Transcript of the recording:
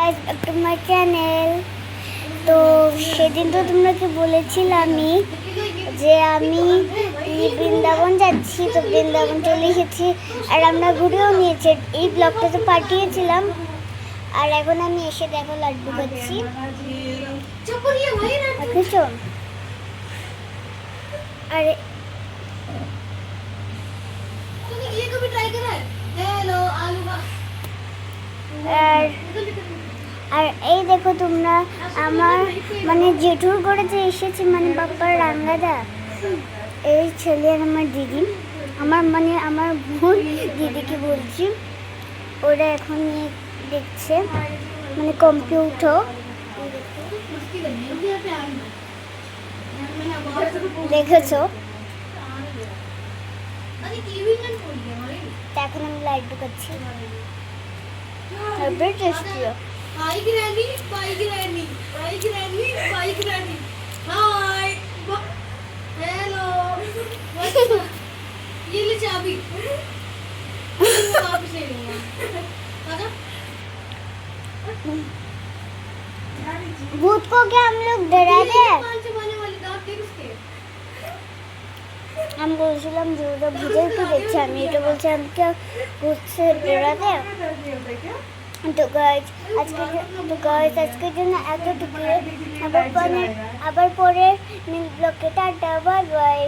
Guys, back to my channel. তো সেদিন তো তোমাকে বলেছিলামই যে আমি বৃন্দাবন যাচ্ছি, তো বৃন্দাবন চলে এসেছি আর আমরা ঘুরেও নিয়েছি। এই ব্লগটা তো পাঠিয়েছিলাম আর এখন আমি এসে দেখো লাড্ডু খাচ্ছি। দেখেছো? আর আর এই দেখো তোমরা, আমার মানে জেঠুর করে যে এসেছে, মানে বাপ্পার রাঙ্গাদা, এই ছেলে আর আমার দিদি, আমার বোন দিদিকে বলছি, ওরা এখন দেখছে মানে কম্পিউটার। দেখেছো? এখন আমি লাড্ডু খাচ্ছি। Tasty. Hi Granny, bye Granny, bye Granny, bye Granny. Hi. Hello. What's up? ये ले चाबी। वापस ले लूँगा। आजा। भूत को क्या हम लोग डरा दे? पांच जमाने वाले दांत देख उसके। हम বলছিলাম যে ওরা ভূতের কি দেখছে, আমি এটা বলছি আমাকে ভূত সে ডরা দে। তো গাইজ আজকের জন্য এতটুকু। আবার পরে ব্লগে টাটা, বাই বাই।